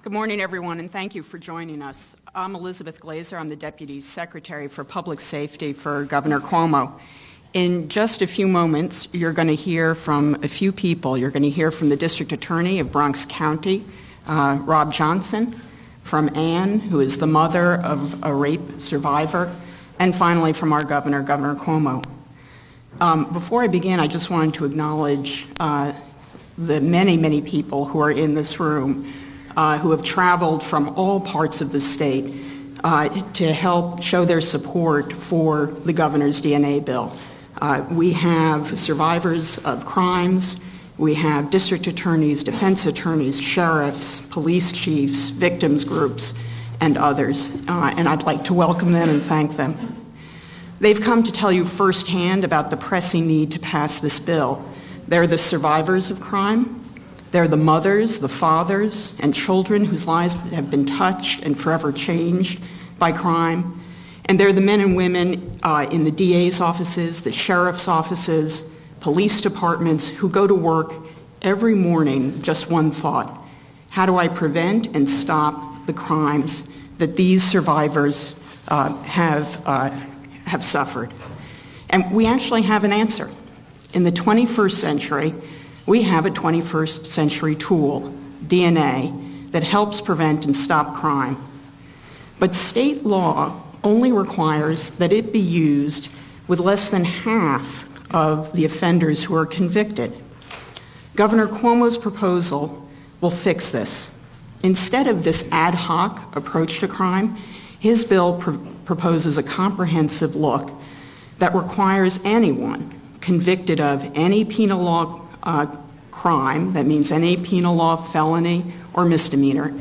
Good morning, everyone, and thank you for joining us. I'm Elizabeth Glazer. I'm the Deputy Secretary for Public Safety for Governor Cuomo. In just a few moments, you're going to hear from a few people. You're going to hear from the District Attorney of Bronx County, Rob Johnson, from Ann, who is the mother of a rape survivor, and finally from our governor, Governor Cuomo. Before I begin, I just wanted to acknowledge the many, many people who are in this room who have traveled from all parts of the state to help show their support for the governor's DNA bill. We have survivors of crimes, we have district attorneys, defense attorneys, sheriffs, police chiefs, victims groups, and others, and I'd like to welcome them and thank them. They've come to tell you firsthand about the pressing need to pass this bill. They're the survivors of crime. They're the mothers, the fathers, and children whose lives have been touched and forever changed by crime. And they're the men and women in the DA's offices, the sheriff's offices, police departments who go to work every morning, just one thought: how do I prevent and stop the crimes that these survivors have suffered? And we actually have an answer. In the 21st century, we have a 21st century tool, DNA, that helps prevent and stop crime. But state law only requires that it be used with less than half of the offenders who are convicted. Governor Cuomo's proposal will fix this. Instead of this ad hoc approach to crime, his bill proposes a comprehensive look that requires anyone convicted of any penal law crime, that means any penal law felony or misdemeanor,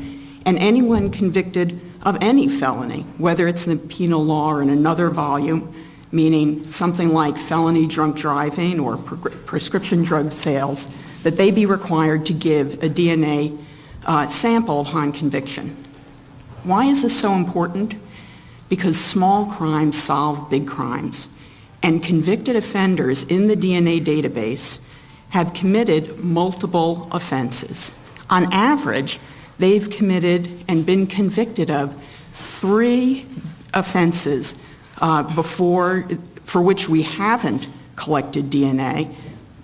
and anyone convicted of any felony, whether it's in the penal law or in another volume, meaning something like felony drunk driving or prescription drug sales, that they be required to give a DNA sample upon conviction. Why is this so important? Because small crimes solve big crimes, and convicted offenders in the DNA database have committed multiple offenses. On average, they've committed and been convicted of 3 offenses for which we haven't collected DNA,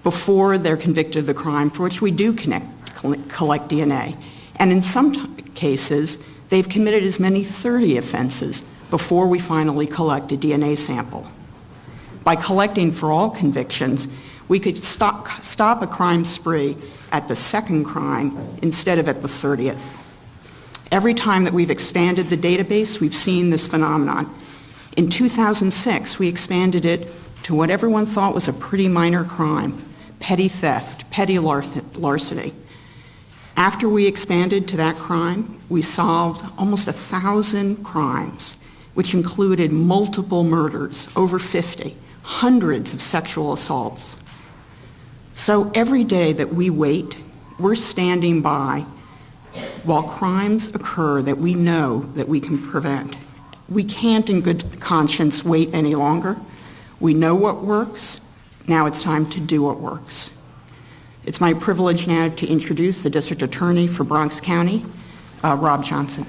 before they're convicted of the crime for which we do collect DNA. And in some cases, they've committed as many 30 offenses before we finally collect a DNA sample. By collecting for all convictions, we could stop a crime spree at the second crime instead of at the 30th. Every time that we've expanded the database, we've seen this phenomenon. In 2006, we expanded it to what everyone thought was a pretty minor crime: petty theft, petty larceny. After we expanded to that crime, we solved almost 1,000 crimes, which included multiple murders, over 50, hundreds of sexual assaults. So every day that we wait, we're standing by while crimes occur that we know that we can prevent. We can't in good conscience wait any longer. We know what works. Now it's time to do what works. It's my privilege now to introduce the District Attorney for Bronx County, Rob Johnson.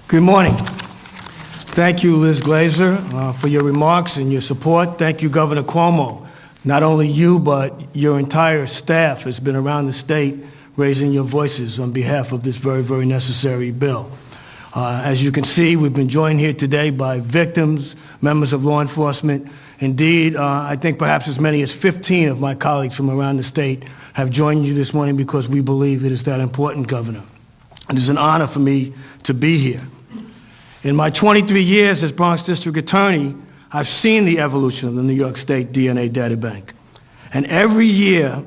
Good morning. Thank you, Liz Glazer, for your remarks and your support. Thank you, Governor Cuomo. Not only you, but your entire staff has been around the state raising your voices on behalf of this very, very necessary bill. As you can see, we've been joined here today by victims, members of law enforcement. Indeed, I think perhaps as many as 15 of my colleagues from around the state have joined you this morning because we believe it is that important, Governor. It is an honor for me to be here. In my 23 years as Bronx District Attorney, I've seen the evolution of the New York State DNA Databank. And every year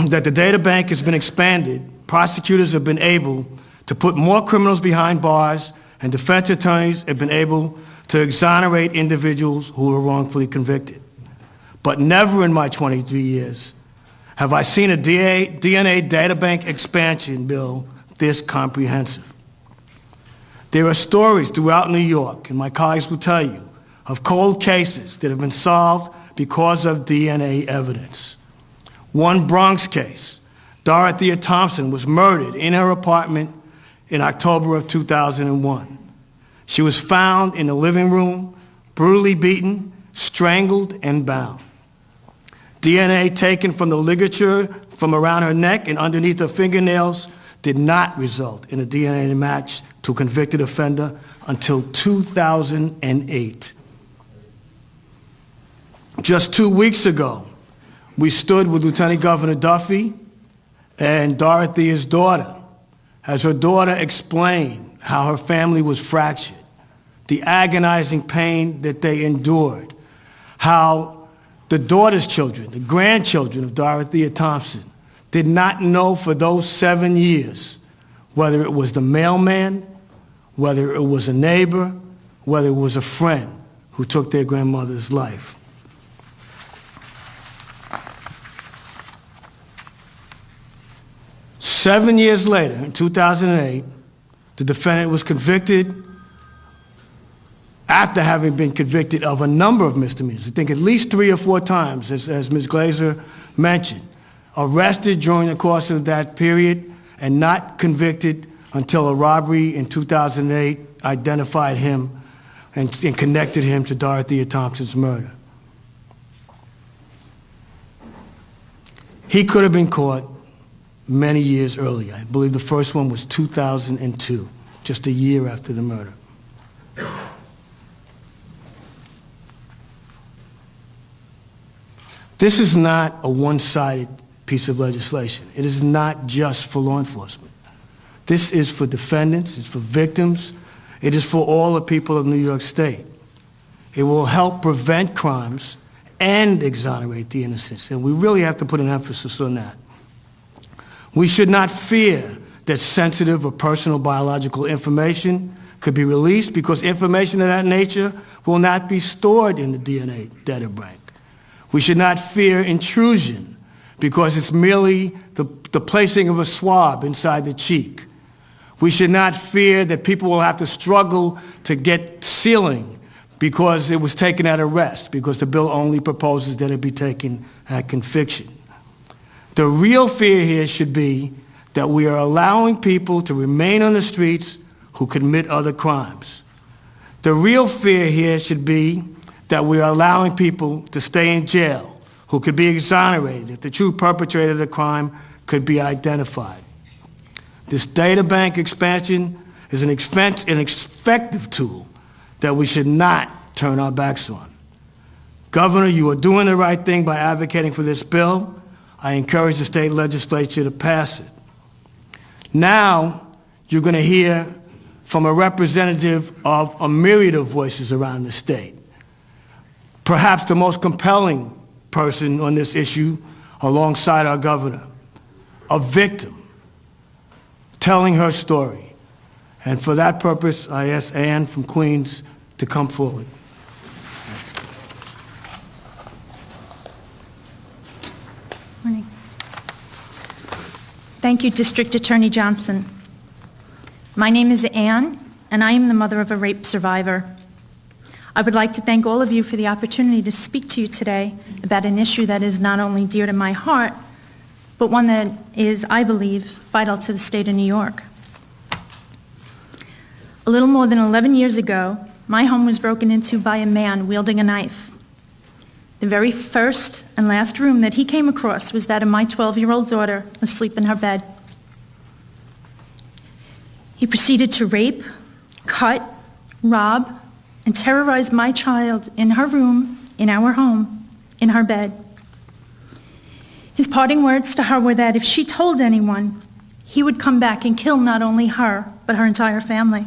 that the databank has been expanded, prosecutors have been able to put more criminals behind bars, and defense attorneys have been able to exonerate individuals who were wrongfully convicted. But never in my 23 years have I seen a DNA Databank Expansion bill this comprehensive. There are stories throughout New York, and my colleagues will tell you, of cold cases that have been solved because of DNA evidence. One Bronx case, Dorothea Thompson was murdered in her apartment in October of 2001. She was found in the living room, brutally beaten, strangled, and bound. DNA taken from the ligature from around her neck and underneath her fingernails did not result in a DNA match to a convicted offender until 2008. Just 2 weeks ago, we stood with Lieutenant Governor Duffy and Dorothea's daughter as her daughter explained how her family was fractured, the agonizing pain that they endured, how the daughter's children, the grandchildren of Dorothea Thompson, did not know for those 7 years whether it was the mailman, whether it was a neighbor, whether it was a friend who took their grandmother's life. Seven years later, in 2008, the defendant was convicted after having been convicted of a number of misdemeanors, I think at least 3 or 4 times, as Ms. Glazer mentioned, arrested during the course of that period and not convicted until a robbery in 2008 identified him and connected him to Dorothea Thompson's murder. He could have been caught many years earlier. I believe the first one was 2002, just a year after the murder. This is not a one-sided piece of legislation. It is not just for law enforcement. This is for defendants, it's for victims, it is for all the people of New York State. It will help prevent crimes and exonerate the innocent, and we really have to put an emphasis on that. We should not fear that sensitive or personal biological information could be released because information of that nature will not be stored in the DNA Databank. We should not fear intrusion because it's merely the placing of a swab inside the cheek. We should not fear that people will have to struggle to get sealing because it was taken at arrest, because the bill only proposes that it be taken at conviction. The real fear here should be that we are allowing people to remain on the streets who commit other crimes. The real fear here should be that we are allowing people to stay in jail who could be exonerated if the true perpetrator of the crime could be identified. This data bank expansion is an effective tool that we should not turn our backs on. Governor, you are doing the right thing by advocating for this bill. I encourage the state legislature to pass it. Now, you're going to hear from a representative of a myriad of voices around the state. Perhaps the most compelling person on this issue alongside our governor, a victim telling her story. And for that purpose, I ask Ann from Queens to come forward. Morning. Thank you, District Attorney Johnson. My name is Ann, and I am the mother of a rape survivor. I would like to thank all of you for the opportunity to speak to you today about an issue that is not only dear to my heart, but one that is, I believe, vital to the state of New York. A little more than 11 years ago, my home was broken into by a man wielding a knife. The very first and last room that he came across was that of my 12-year-old daughter asleep in her bed. He proceeded to rape, cut, rob, and terrorize my child in her room, in our home, in her bed. His parting words to her were that if she told anyone, he would come back and kill not only her, but her entire family.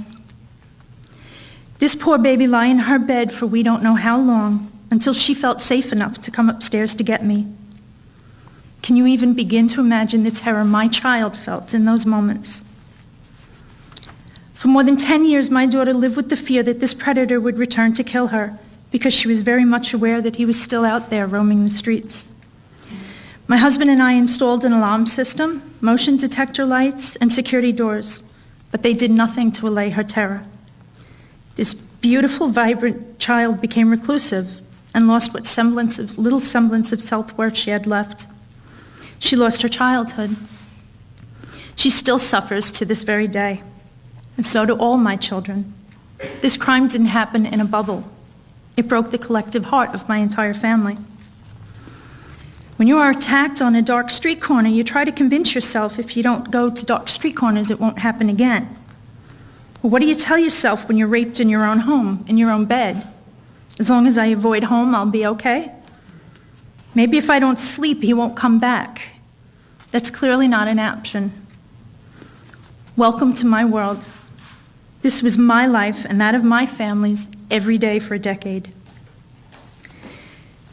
This poor baby lay in her bed for we don't know how long, until she felt safe enough to come upstairs to get me. Can you even begin to imagine the terror my child felt in those moments? For more than 10 years, my daughter lived with the fear that this predator would return to kill her, because she was very much aware that he was still out there roaming the streets. My husband and I installed an alarm system, motion detector lights, and security doors, but they did nothing to allay her terror. This beautiful, vibrant child became reclusive and lost what little semblance of self-worth she had left. She lost her childhood. She still suffers to this very day, and so do all my children. This crime didn't happen in a bubble. It broke the collective heart of my entire family. When you are attacked on a dark street corner, you try to convince yourself if you don't go to dark street corners, it won't happen again. Well, what do you tell yourself when you're raped in your own home, in your own bed? As long as I avoid home, I'll be okay? Maybe if I don't sleep, he won't come back. That's clearly not an option. Welcome to my world. This was my life and that of my families every day for a decade.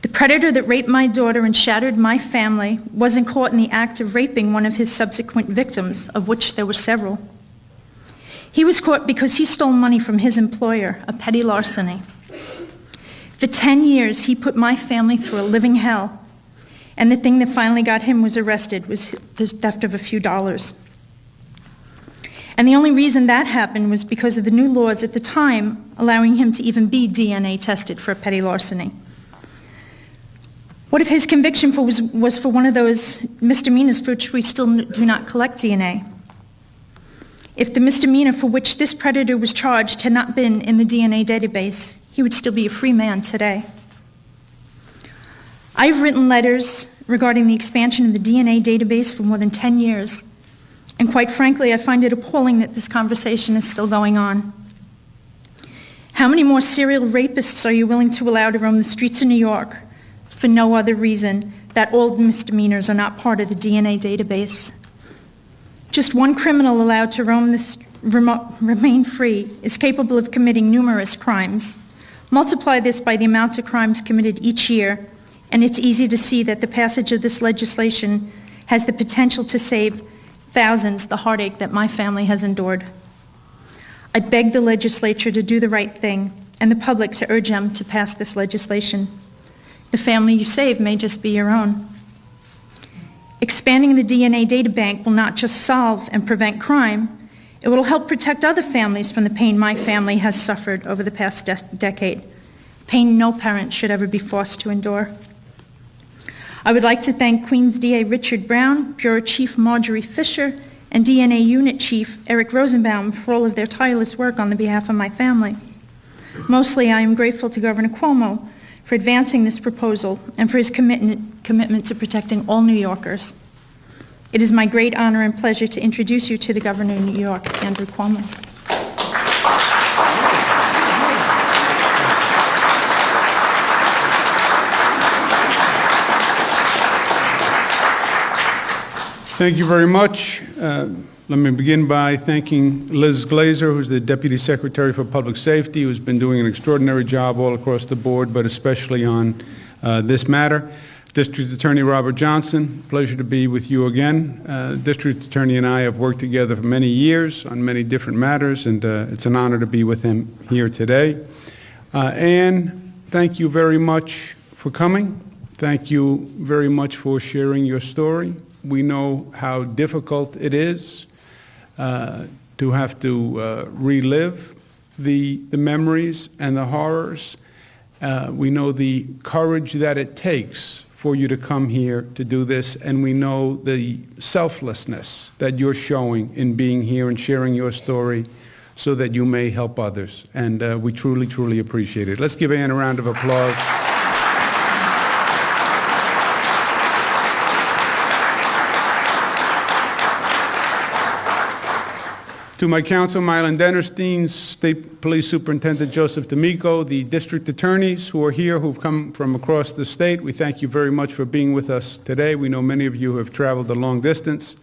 The predator that raped my daughter and shattered my family wasn't caught in the act of raping one of his subsequent victims, of which there were several. He was caught because he stole money from his employer, a petty larceny. For 10 years, he put my family through a living hell, and the thing that finally got him was arrested was the theft of a few dollars. And the only reason that happened was because of the new laws at the time allowing him to even be DNA tested for a petty larceny. What if his conviction was for one of those misdemeanors for which we still do not collect DNA? If the misdemeanor for which this predator was charged had not been in the DNA database, he would still be a free man today. I've written letters regarding the expansion of the DNA database for more than 10 years, and quite frankly, I find it appalling that this conversation is still going on. How many more serial rapists are you willing to allow to roam the streets of New York for no other reason that all misdemeanors are not part of the DNA database? Just one criminal allowed to remain free is capable of committing numerous crimes. Multiply this by the amount of crimes committed each year, and it's easy to see that the passage of this legislation has the potential to save thousands the heartache that my family has endured. I beg the legislature to do the right thing and the public to urge them to pass this legislation. The family you save may just be your own. Expanding the DNA Databank will not just solve and prevent crime, it will help protect other families from the pain my family has suffered over the past decade, pain no parent should ever be forced to endure. I would like to thank Queens DA Richard Brown, Bureau Chief Marjorie Fisher, and DNA Unit Chief Eric Rosenbaum for all of their tireless work on the behalf of my family. Mostly, I am grateful to Governor Cuomo for advancing this proposal and for his commitment to protecting all New Yorkers. It is my great honor and pleasure to introduce you to the Governor of New York, Andrew Cuomo. Thank you very much. Let me begin by thanking Liz Glazer, who's the Deputy Secretary for Public Safety, who's been doing an extraordinary job all across the board, but especially on this matter. District Attorney Robert Johnson, pleasure to be with you again. District Attorney and I have worked together for many years on many different matters, and it's an honor to be with him here today. Anne, thank you very much for coming. Thank you very much for sharing your story. We know how difficult it is to have to relive the memories and the horrors. We know the courage that it takes for you to come here to do this, and we know the selflessness that you're showing in being here and sharing your story so that you may help others. And we truly, truly appreciate it. Let's give Anne a round of applause. To my counsel, Mylan Dennerstein, State Police Superintendent Joseph D'Amico, the district attorneys who are here, who've come from across the state, we thank you very much for being with us today. We know many of you have traveled a long distance.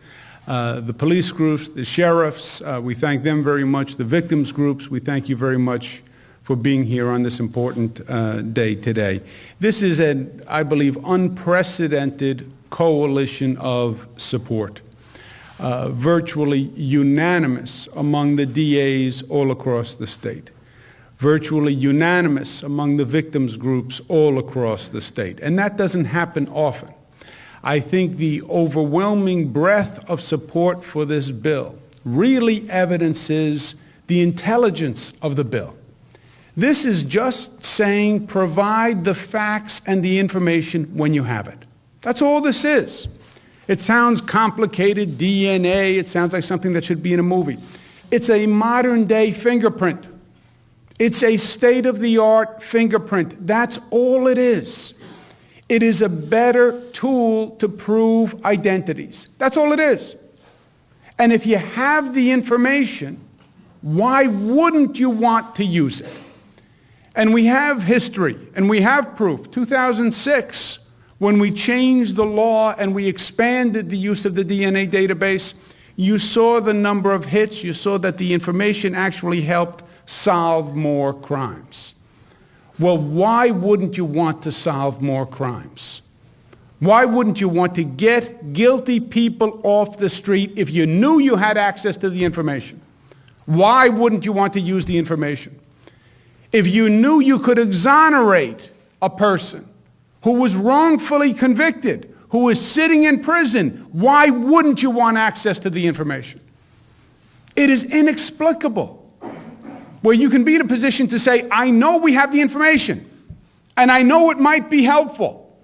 The police groups, the sheriffs, we thank them very much. The victims groups, we thank you very much for being here on this important day today. This is an, I believe, unprecedented coalition of support. Virtually unanimous among the DAs all across the state, virtually unanimous among the victims groups all across the state. And that doesn't happen often. I think the overwhelming breadth of support for this bill really evidences the intelligence of the bill. This is just saying provide the facts and the information when you have it. That's all this is. It sounds complicated, DNA, it sounds like something that should be in a movie. It's a modern-day fingerprint. It's a state-of-the-art fingerprint. That's all it is. It is a better tool to prove identities. That's all it is. And if you have the information, why wouldn't you want to use it? And we have history, and we have proof. 2006, when we changed the law and we expanded the use of the DNA database, you saw the number of hits. You saw that the information actually helped solve more crimes. Well, why wouldn't you want to solve more crimes? Why wouldn't you want to get guilty people off the street if you knew you had access to the information? Why wouldn't you want to use the information? If you knew you could exonerate a person who was wrongfully convicted, who is sitting in prison, why wouldn't you want access to the information? It is inexplicable where you can be in a position to say, I know we have the information, and I know it might be helpful,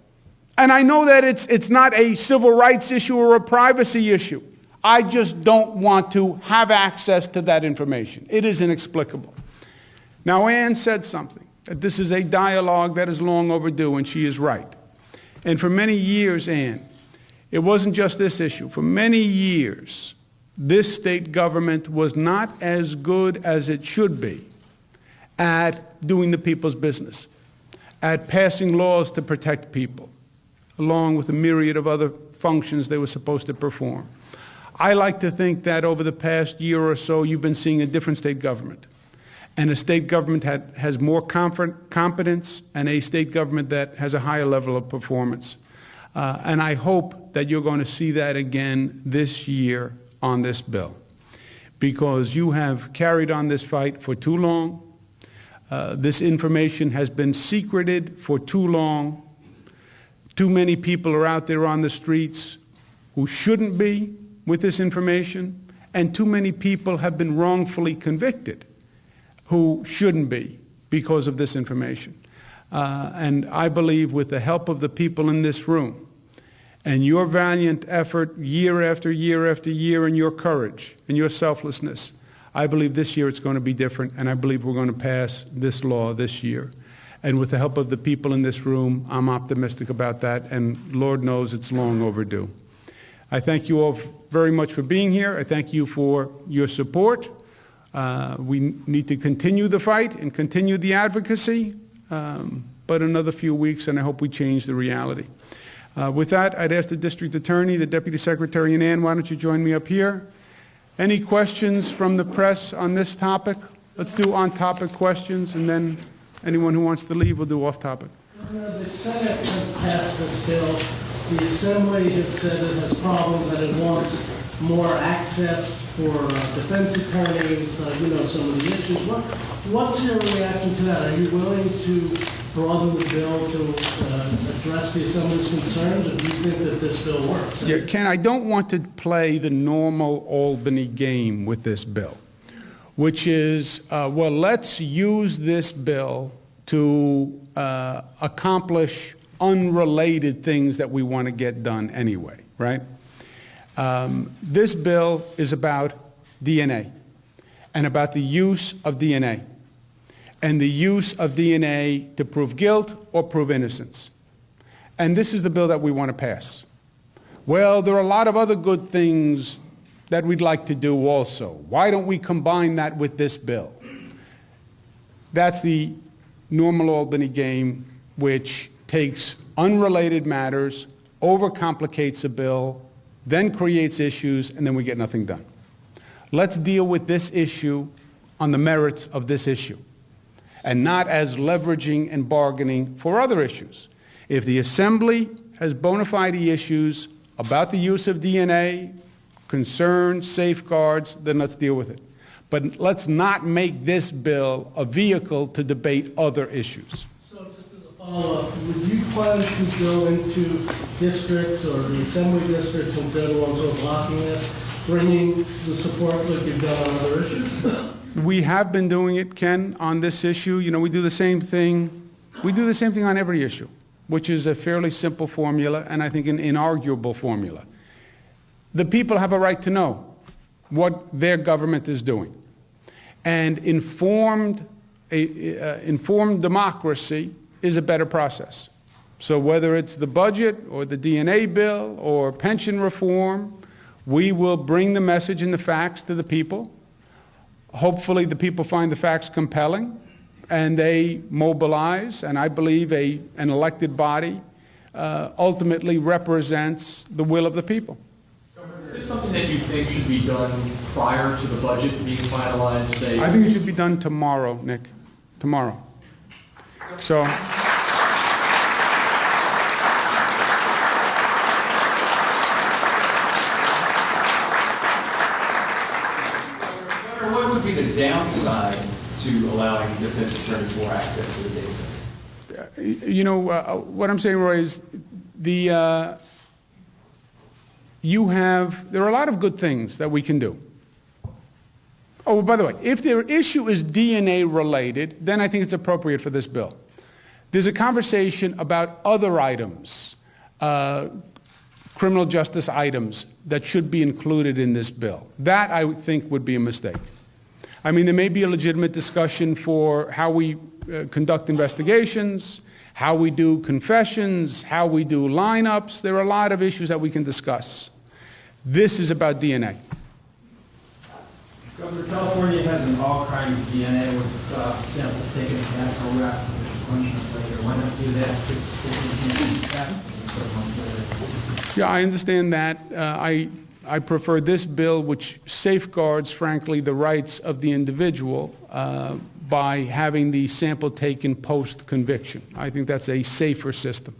and I know that it's not a civil rights issue or a privacy issue. I just don't want to have access to that information. It is inexplicable. Now, Ann said something, that this is a dialogue that is long overdue, and she is right. And for many years, Ann, it wasn't just this issue. For many years, this state government was not as good as it should be at doing the people's business, at passing laws to protect people, along with a myriad of other functions they were supposed to perform. I like to think that over the past year or so, you've been seeing a different state government. And a state government has more competence, and a state government that has a higher level of performance. And I hope that you're going to see that again this year on this bill, because you have carried on this fight for too long. This information has been secreted for too long. Too many people are out there on the streets who shouldn't be with this information, and too many people have been wrongfully convicted who shouldn't be because of this information. And I believe with the help of the people in this room and your valiant effort year after year after year, and your courage and your selflessness, I believe this year it's going to be different, and I believe we're going to pass this law this year. And with the help of the people in this room, I'm optimistic about that, and Lord knows it's long overdue. I thank you all very much for being here. I thank you for your support. We need to continue the fight and continue the advocacy, but another few weeks, and I hope we change the reality. With that, I'd ask the District Attorney, the Deputy Secretary, and Ann, why don't you join me up here? Any questions from the press on this topic? Let's do on-topic questions, and then anyone who wants to leave will do off-topic. The Senate has passed this bill. The Assembly has said it has problems, that it wants more access for defense attorneys, some of the issues. What's your reaction to that? Are you willing to broaden the bill to address the Assembly's concerns, or do you think that this bill works? Yeah, Ken, I don't want to play the normal Albany game with this bill, which is, well, let's use this bill to accomplish unrelated things that we want to get done anyway, right? This bill is about DNA and about the use of DNA and the use of DNA to prove guilt or prove innocence. And this is the bill that we want to pass. Well, there are a lot of other good things that we'd like to do also. Why don't we combine that with this bill? That's the normal Albany game, which takes unrelated matters, overcomplicates a bill, then creates issues, and then we get nothing done. Let's deal with this issue on the merits of this issue, and not as leveraging and bargaining for other issues. If the Assembly has bona fide issues about the use of DNA, concerns, safeguards, then let's deal with it. But let's not make this bill a vehicle to debate other issues. So just as a follow-up, would you plan to go into districts or the Assembly districts, since they're the ones who are blocking this, bringing the support like you've done on other issues? We have been doing it, Ken, on this issue. We do the same thing. We do the same thing on every issue, which is a fairly simple formula, and I think an inarguable formula. the people have a right to know what their government is doing. And informed democracy is a better process. So whether it's the budget or the DNA bill or pension reform, we will bring the message and the facts to the people. Hopefully the people find the facts compelling and they mobilize, and I believe an elected body ultimately represents the will of the people. Is this something that you think should be done prior to the budget being finalized, say? I think it should be done tomorrow, Nick, tomorrow. So. What would be the downside to allowing defense attorneys more access to the database? You know, what I'm saying, Roy, is there are a lot of good things that we can do. Oh, by the way, if their issue is DNA related, then I think it's appropriate for this bill. There's a conversation about other items, criminal justice items that should be included in this bill. That, I think, would be a mistake. I mean, there may be a legitimate discussion for how we conduct investigations, how we do confessions, how we do lineups. There are a lot of issues that we can discuss. This is about DNA. Governor, California has an all-crimes DNA with samples taken at chemical rest and expungement later. Why not do that 15 months later? Yeah, I understand that. I prefer this bill, which safeguards, frankly, the rights of the individual by having the sample taken post-conviction. I think that's a safer system.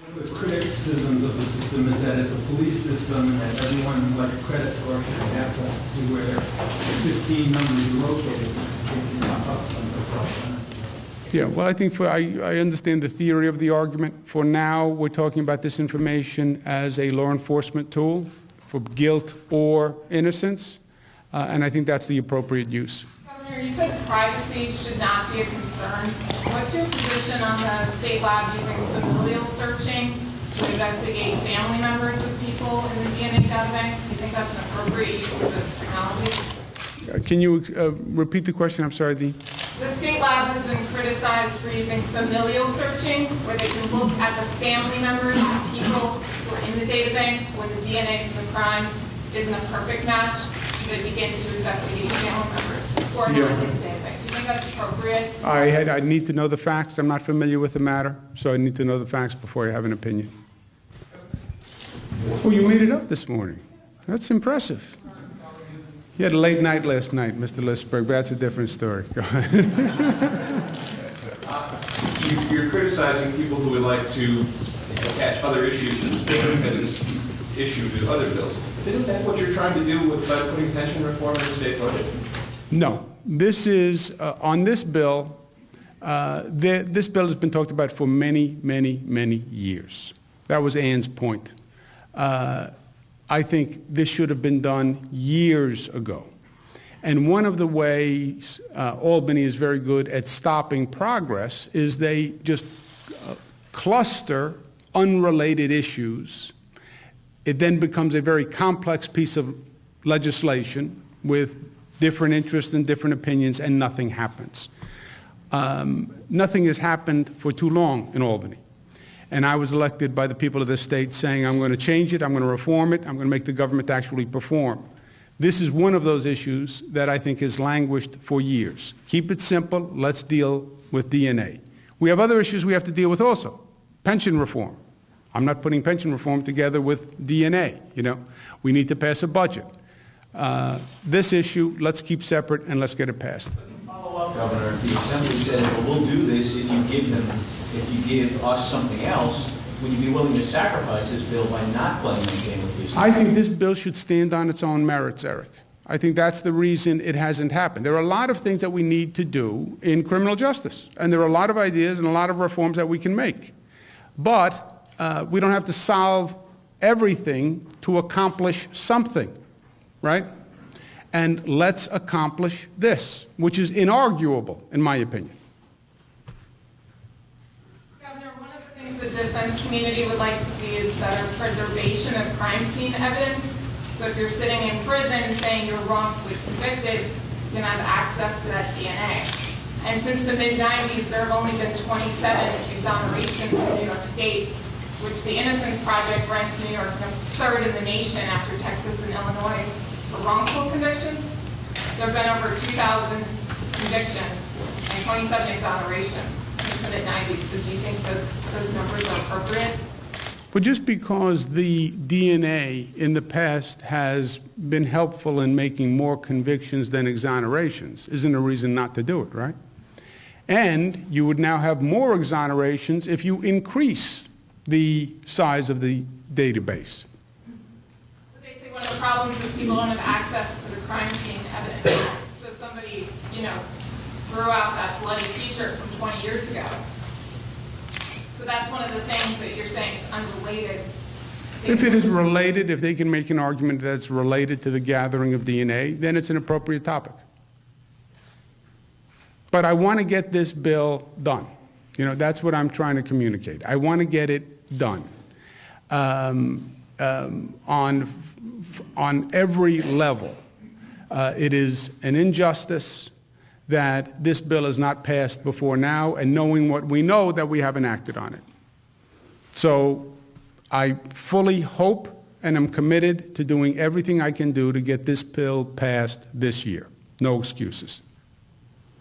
One of the criticisms of the system is that it's a police system and that everyone, like a credit score, can have access to see where their 15 numbers are located just in case they pop up someplace else. Yeah, well, I think I understand the theory of the argument. For now, we're talking about this information as a law enforcement tool for guilt or innocence, and I think that's the appropriate use. Governor, you said privacy should not be a concern. What's your position on the state lab using familial searching to investigate family members of people in the DNA Databank? Do you think that's an appropriate use of the technology? Can you repeat the question? I'm sorry. The state lab has been criticized for using familial searching, where they can look at the family members of people who are in the databank when the DNA from the crime isn't a perfect match. So they begin to investigate family members who are not in the databank. Do you think that's appropriate? I need to know the facts. I'm not familiar with the matter, so I need to know the facts before I have an opinion. Oh, you made it up this morning. That's impressive. You had a late night last night, Mr. Listberg, but that's a different story. Go ahead. You're criticizing people who would like to attach other issues to the state pensions issue to other bills. Isn't that what you're trying to do by putting pension reform in the state budget? No. This is, on this bill, this bill has been talked about for many, many, many years. That was Ann's point. I think this should have been done years ago. And one of the ways Albany is very good at stopping progress is they just cluster unrelated issues. It then becomes a very complex piece of legislation with different interests and different opinions, and nothing happens. Nothing has happened for too long in Albany. And I was elected by the people of this state saying, I'm going to change it, I'm going to reform it, I'm going to make the government actually perform. This is one of those issues that I think has languished for years. Keep it simple, let's deal with DNA. We have other issues we have to deal with also. Pension reform. I'm not putting pension reform together with DNA, you know. We need to pass a budget. This issue, let's keep separate and let's get it passed. Follow up, Governor. The Assembly said, well, we'll do this if you give us something else. Would you be willing to sacrifice this bill by not playing the game with these? I think this bill should stand on its own merits, Eric. I think that's the reason it hasn't happened. There are a lot of things that we need to do in criminal justice, and there are a lot of ideas and a lot of reforms that we can make. But we don't have to solve everything to accomplish something, right? And let's accomplish this, which is inarguable, in my opinion. Governor, one of the things that defense community would like to see is better preservation of crime scene evidence. So if you're sitting in prison saying you're wrongfully convicted, you can have access to that DNA. And since the mid-90s, there have only been 27 exonerations in New York State, which the Innocence Project ranks New York third in the nation after Texas and Illinois for wrongful convictions. There have been over 2,000 convictions and 27 exonerations since the mid-90s. So do you think those numbers are appropriate? But just because the DNA in the past has been helpful in making more convictions than exonerations isn't a reason not to do it, right? And you would now have more exonerations if you increase the size of the database. But they say one of the problems is people don't have access to the crime scene evidence. So somebody, threw out that bloody T-shirt from 20 years ago. So that's one of the things that you're saying is unrelated. If it is related, if they can make an argument that's related to the gathering of DNA, then it's an appropriate topic. But I want to get this bill done. That's what I'm trying to communicate. I want to get it done on every level. It is an injustice that this bill is not passed before now, and knowing what we know, that we haven't acted on it. So I fully hope and am committed to doing everything I can do to get this bill passed this year. No excuses.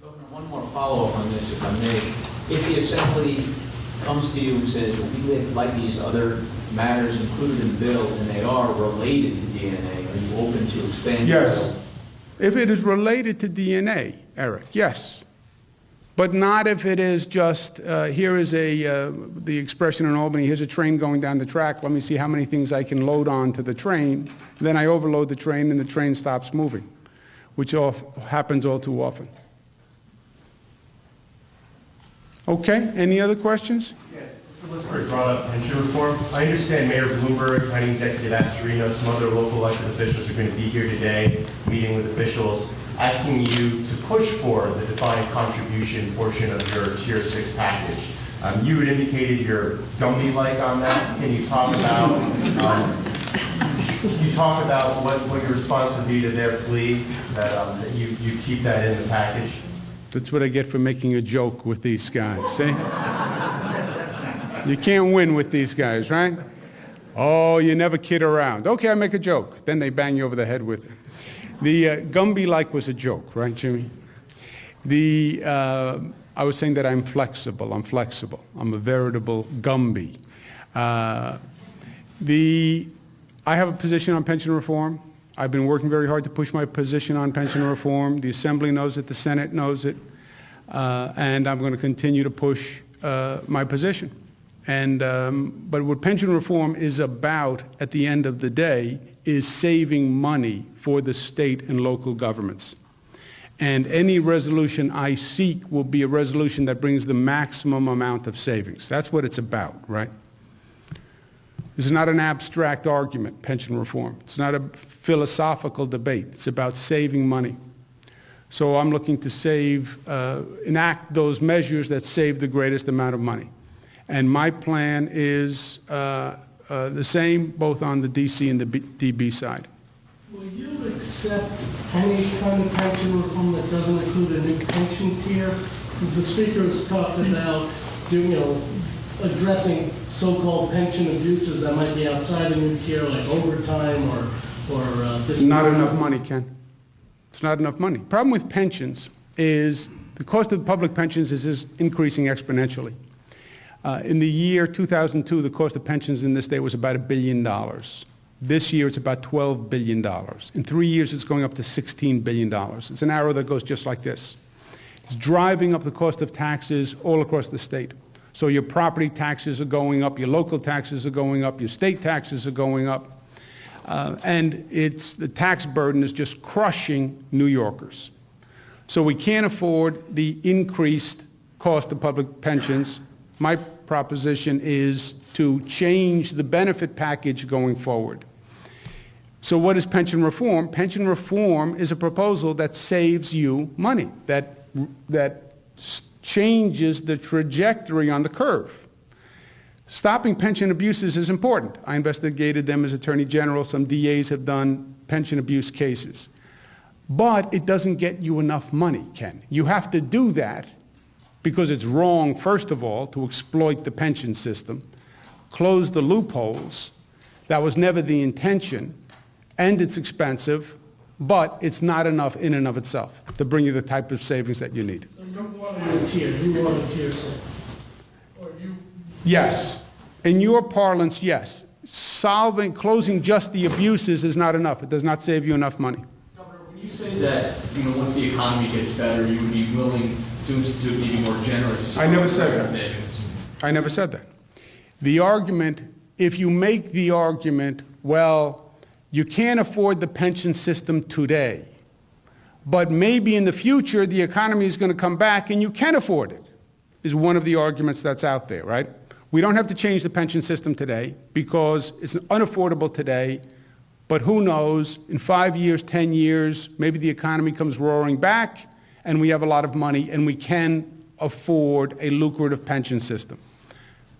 Governor, one more follow-up on this, if I may. If the Assembly comes to you and says, we would like these other matters included in the bill, and they are related to DNA, are you open to expanding the bill? If it is related to DNA, Eric, yes. But not if it is just, here is the expression in Albany, here's a train going down the track, let me see how many things I can load onto the train. Then I overload the train and the train stops moving, which happens all too often. Okay, any other questions? Yes, Mr. Lisberg brought up pension reform. I understand Mayor Bloomberg, County Executive Astorino, some other local elected officials are going to be here today, meeting with officials, asking you to push for the defined contribution portion of your Tier 6 package. You had indicated you're Gumby-like on that. Can you talk about what your response would be to their plea that you keep that in the package? That's what I get for making a joke with these guys, see? You can't win with these guys, right? Oh, you never kid around. Okay, I make a joke. Then they bang you over the head with it. The Gumby-like was a joke, right, Jimmy? I was saying that I'm flexible. I'm flexible. I'm a veritable Gumby. I have a position on pension reform. I've been working very hard to push my position on pension reform. The Assembly knows it. The Senate knows it. And I'm going to continue to push my position. But what pension reform is about at the end of the day is saving money for the state and local governments. And any resolution I seek will be a resolution that brings the maximum amount of savings. That's what it's about, right? This is not an abstract argument, pension reform. It's not a philosophical debate. It's about saving money. So I'm looking to enact those measures that save the greatest amount of money. And my plan is the same both on the DC and the DB side. Will you accept any kind of pension reform that doesn't include a new pension tier? Because the speaker has talked about addressing so-called pension abuses that might be outside a new tier, like overtime or It's not enough money, Ken. It's not enough money. Problem with pensions is the cost of public pensions is increasing exponentially. In the year 2002, the cost of pensions in this state was about $1 billion. This year, it's about $12 billion. In 3 years, it's going up to $16 billion. It's an arrow that goes just like this. It's driving up the cost of taxes all across the state. So your property taxes are going up, your local taxes are going up, your state taxes are going up. And the tax burden is just crushing New Yorkers. So we can't afford the increased cost of public pensions. My proposition is to change the benefit package going forward. So what is pension reform? Pension reform is a proposal that saves you money, that changes the trajectory on the curve. Stopping pension abuses is important. I investigated them as Attorney General. Some DAs have done pension abuse cases. But it doesn't get you enough money, Ken. You have to do that because it's wrong, first of all, to exploit the pension system, close the loopholes. That was never the intention, and it's expensive, but it's not enough in and of itself to bring you the type of savings that you need. So you want a tier, you want a tier 6? Or you? Yes. In your parlance, yes. Closing just the abuses is not enough. It does not save you enough money. Governor, when you say that, once the economy gets better, you would be willing to institute maybe more generous I never said that. savings. I never said that. The argument, if you make the argument, well, you can't afford the pension system today, but maybe in the future the economy is going to come back and you can afford it, is one of the arguments that's out there, right? We don't have to change the pension system today because it's unaffordable today, but who knows, in 5 years, 10 years, maybe the economy comes roaring back and we have a lot of money and we can afford a lucrative pension system.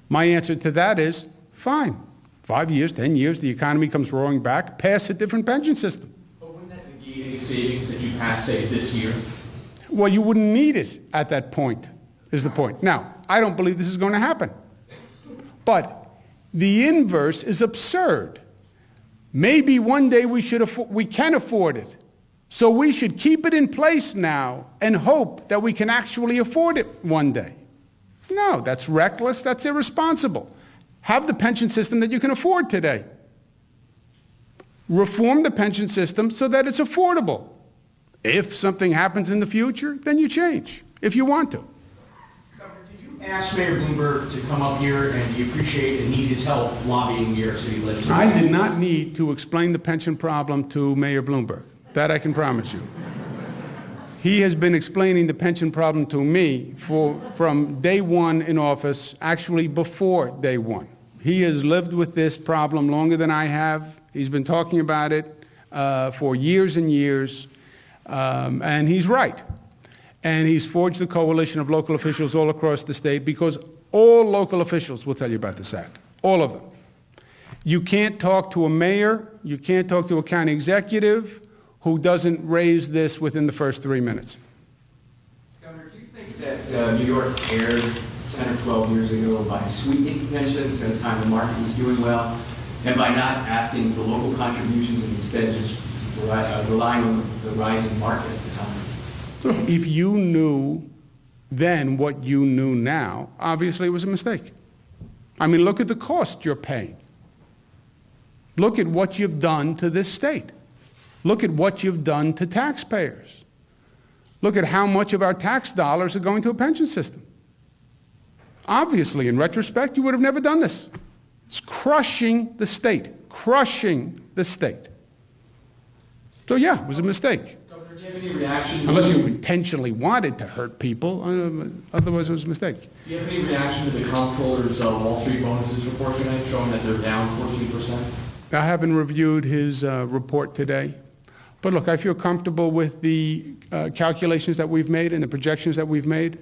My answer to that is, fine. 5 years, 10 years, the economy comes roaring back, pass a different pension system. But wouldn't that negate any savings that you pass, say, this year? Well, you wouldn't need it at that point, is the point. Now, I don't believe this is going to happen. But the inverse is absurd. Maybe one day we can afford it. So we should keep it in place now and hope that we can actually afford it one day. No, that's reckless, that's irresponsible. Have the pension system that you can afford today. Reform the pension system so that it's affordable. If something happens in the future, then you change, if you want to. Ask Mayor Bloomberg to come up here, and you appreciate and need his help lobbying New York City legislature. I did not need to explain the pension problem to Mayor Bloomberg. That I can promise you. He has been explaining the pension problem to me from day one in office, actually before day one. He has lived with this problem longer than I have. He's been talking about it for years and years, and he's right. And he's forged a coalition of local officials all across the state because all local officials will tell you about this act, all of them. You can't talk to a mayor, you can't talk to a county executive who doesn't raise this within the first 3 minutes. Governor, do you think that New York erred 10 or 12 years ago by sweetening pensions at a time the market was doing well, and by not asking for local contributions and instead just relying on the rising market at the time? If you knew then what you knew now, obviously it was a mistake. I mean, look at the cost you're paying. Look at what you've done to this state. Look at what you've done to taxpayers. Look at how much of our tax dollars are going to a pension system. Obviously, in retrospect, you would have never done this. It's crushing the state, crushing the state. So yeah, it was a mistake. Governor, do you have any reaction? Unless you intentionally wanted to hurt people, otherwise it was a mistake. Do you have any reaction to the comptroller's Wall Street bonuses report tonight showing that they're down 14%? I haven't reviewed his report today. But look, I feel comfortable with the calculations that we've made and the projections that we've made.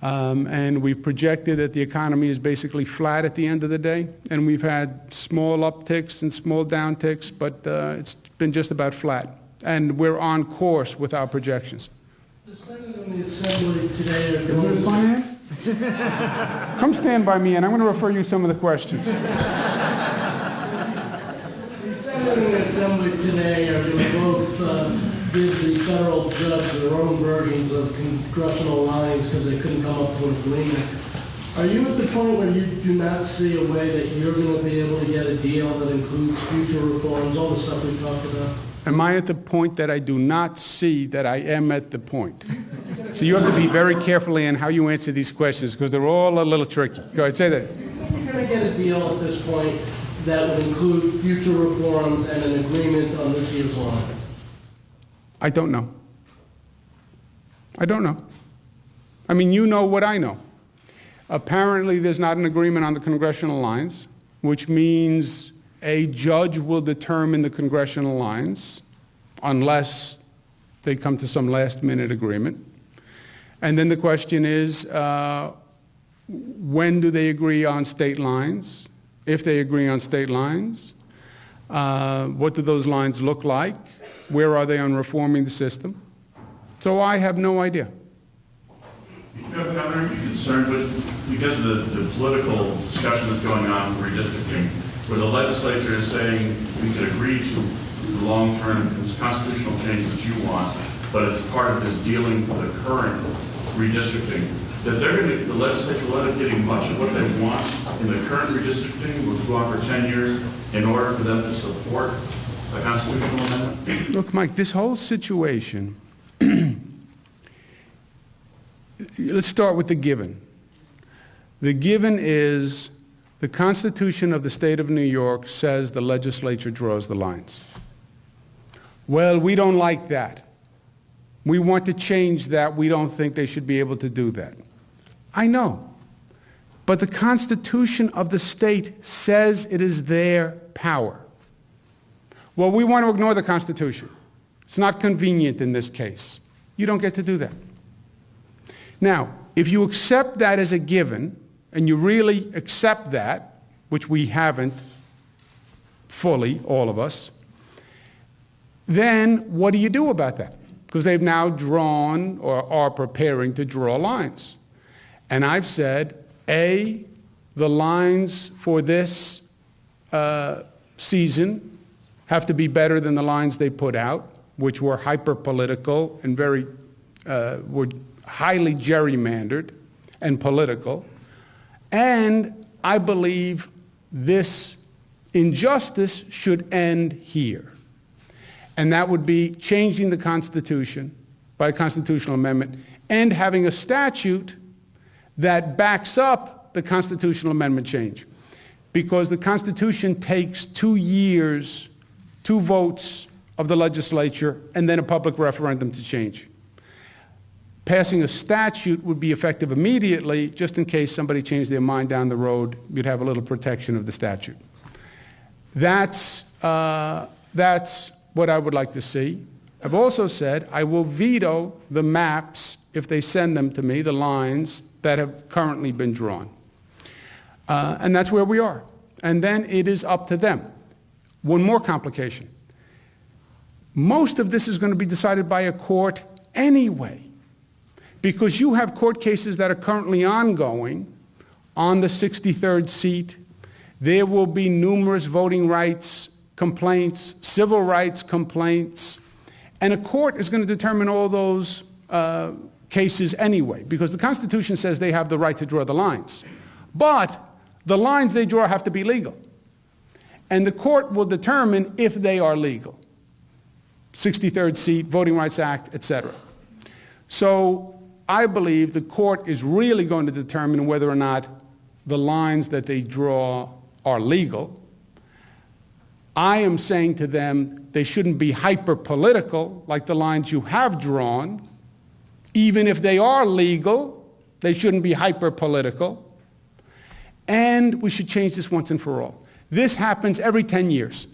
And we've projected that the economy is basically flat at the end of the day. And we've had small upticks and small downticks, but it's been just about flat. And we're on course with our projections. The Senate and the Assembly today are going to... Come stand by me, and I'm going to refer you some of the questions. The Senate and the Assembly today are going to both give the federal judge their own versions of congressional lines because they couldn't come up to an agreement. Are you at the point where you do not see a way that you're going to be able to get a deal that includes future reforms, all the stuff we talked about? Am I at the point that I do not see that I am at the point? So you have to be very careful in how you answer these questions because they're all a little tricky. Go ahead, say that. You're going to get a deal at this point that would include future reforms and an agreement on this year's lines? I don't know. I don't know. I mean, you know what I know. Apparently, there's not an agreement on the congressional lines, which means a judge will determine the congressional lines unless they come to some last-minute agreement. And then the question is, When do they agree on state lines? If they agree on state lines, what do those lines look like? Where are they on reforming the system? So I have no idea. Governor, are you concerned with, because of the political discussion that's going on for redistricting, where the legislature is saying we could agree to the long-term constitutional change that you want, but it's part of this dealing for the current redistricting, that the legislature will end up getting much of what they want in the current redistricting, which will go on for 10 years, in order for them to support a constitutional amendment? Look, Mike, this whole situation, let's start with the given. The given is the Constitution of the State of New York says the legislature draws the lines. Well, we don't like that. We want to change that. We don't think they should be able to do that. I know. But the Constitution of the state says it is their power. Well, we want to ignore the Constitution. It's not convenient in this case. You don't get to do that. Now, if you accept that as a given, and you really accept that, which we haven't fully, all of us, then what do you do about that? Because they've now drawn or are preparing to draw lines. And I've said, A, the lines for this season have to be better than the lines they put out, which were hyper-political and were highly gerrymandered and political. And I believe this injustice should end here. And that would be changing the Constitution by a constitutional amendment and having a statute that backs up the constitutional amendment change. Because the Constitution takes 2 years, 2 votes of the legislature, and then a public referendum to change. Passing a statute would be effective immediately, just in case somebody changed their mind down the road, you'd have a little protection of the statute. That's what I would like to see. I've also said I will veto the maps if they send them to me, the lines that have currently been drawn. And that's where we are. And then it is up to them. One more complication. Most of this is going to be decided by a court anyway, because you have court cases that are currently ongoing on the 63rd seat. There will be numerous voting rights complaints, civil rights complaints, and a court is going to determine all those cases anyway, because the Constitution says they have the right to draw the lines. But the lines they draw have to be legal. And the court will determine if they are legal. 63rd seat, Voting Rights Act, etc. So I believe the court is really going to determine whether or not the lines that they draw are legal. I am saying to them they shouldn't be hyper-political like the lines you have drawn. Even if they are legal, they shouldn't be hyper-political. And we should change this once and for all. This happens every 10 years.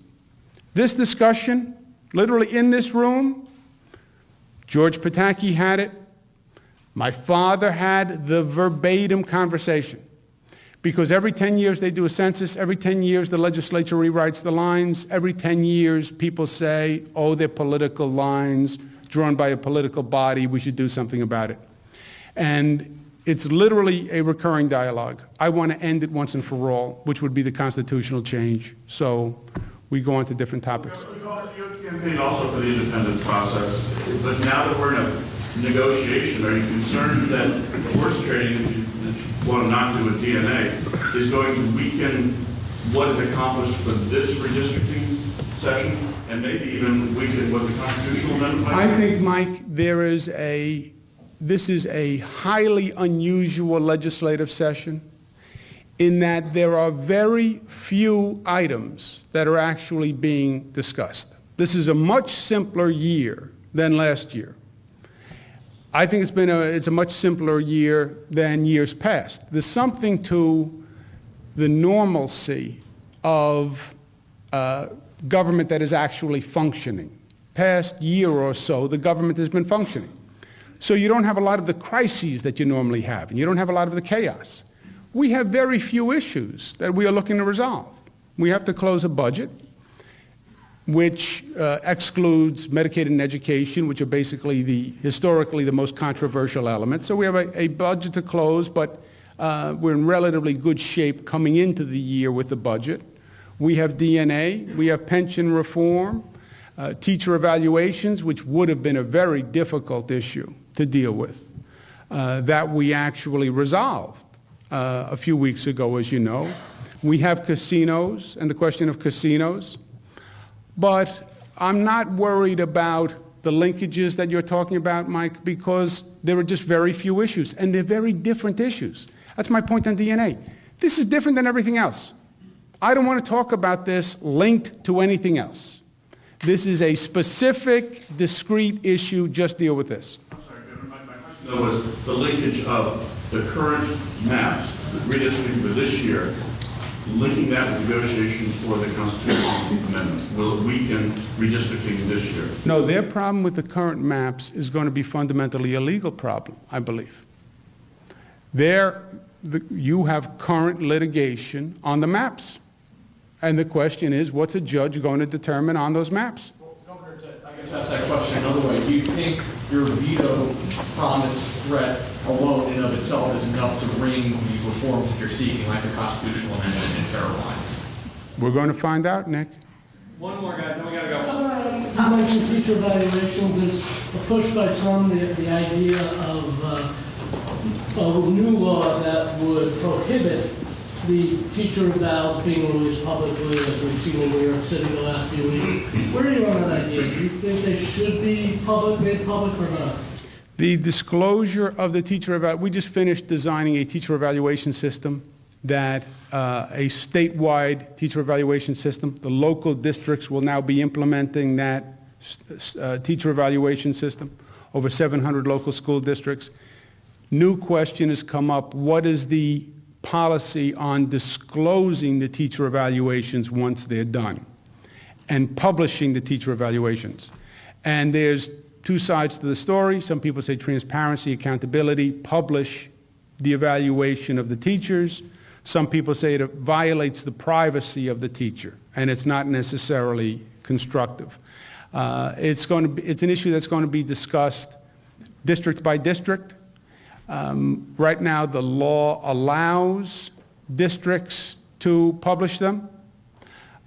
This discussion, literally in this room, George Pataki had it. My father had the verbatim conversation. Because every 10 years they do a census, every 10 years the legislature rewrites the lines, every 10 years people say, oh, they're political lines drawn by a political body, we should do something about it. And it's literally a recurring dialogue. I want to end it once and for all, which would be the constitutional change. So we go on to different topics. You campaigned also for the independent process, but now that we're in a negotiation, are you concerned that the horse trading that you want to not do with DNA is going to weaken what is accomplished for this redistricting session and maybe even weaken what the constitutional amendment might be? I think, Mike, this is a highly unusual legislative session in that there are very few items that are actually being discussed. This is a much simpler year than last year. I think it's a much simpler year than years past. There's something to the normalcy of government that is actually functioning. Past year or so, the government has been functioning. So you don't have a lot of the crises that you normally have, and you don't have a lot of the chaos. we have very few issues that we are looking to resolve. We have to close a budget, which excludes Medicaid and education, which are basically historically the most controversial elements. So we have a budget to close, but we're in relatively good shape coming into the year with the budget. We have DNA, we have pension reform, teacher evaluations, which would have been a very difficult issue to deal with, that we actually resolved a few weeks ago, as you know. We have casinos and the question of casinos. But I'm not worried about the linkages that you're talking about, Mike, because there are just very few issues, and they're very different issues. That's my point on DNA. This is different than everything else. I don't want to talk about this linked to anything else. This is a specific, discrete issue. Just deal with this. I'm sorry, Governor, my question, though, was the linkage of the current maps, redistricting for this year, linking that with negotiations for the constitutional amendment. Will it weaken redistricting this year? No, their problem with the current maps is going to be fundamentally a legal problem, I believe. You have current litigation on the maps. And the question is, what's a judge going to determine on those maps? Well, Governor, I guess ask that question another way. Do you think your veto promise threat alone in of itself is enough to bring the reforms that you're seeking, like a constitutional amendment and fairer lines? We're going to find out, Nick. One more, guys, then we gotta go. You mentioned teacher evaluations. There's a push by some, the idea of a new law that would prohibit the teacher evals being released publicly, as we've seen in New York City the last few weeks. Where are you on that idea? Do you think they should be made public or not? The disclosure of the teacher evaluation, we just finished designing a teacher evaluation system that a statewide teacher evaluation system. The local districts will now be implementing that teacher evaluation system, over 700 local school districts. New question has come up, what is the policy on disclosing the teacher evaluations once they're done and publishing the teacher evaluations? And there's two sides to the story. Some people say transparency, accountability, publish the evaluation of the teachers. Some people say it violates the privacy of the teacher, and it's not necessarily constructive. It's an issue that's going to be discussed district by district. Right now, the law allows districts to publish them.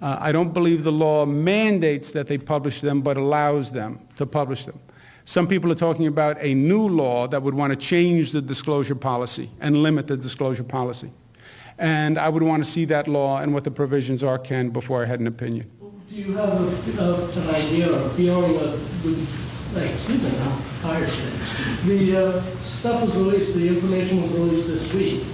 I don't believe the law mandates that they publish them, but allows them to publish them. Some people are talking about a new law that would want to change the disclosure policy and limit the disclosure policy. And I would want to see that law and what the provisions are, Ken, before I had an opinion. Do you have an idea or a feeling of, excuse me, I'm tired today. The stuff was released, the information was released this week.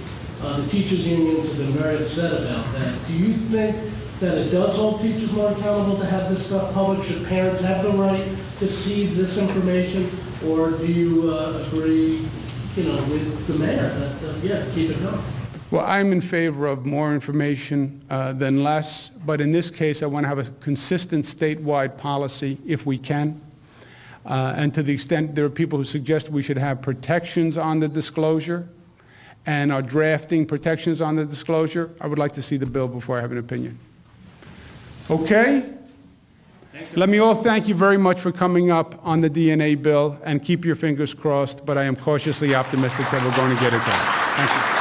The teachers' unions have been very upset about that. Do you think that it does hold teachers more accountable to have this stuff public? Should parents have the right to see this information? Or do you agree, with the mayor that, keep it going? Well, I'm in favor of more information than less, but in this case, I want to have a consistent statewide policy if we can. And to the extent there are people who suggest we should have protections on the disclosure and are drafting protections on the disclosure, I would like to see the bill before I have an opinion. Okay? Let me all thank you very much for coming up on the DNA bill, and keep your fingers crossed, but I am cautiously optimistic that we're going to get it done. Thank you.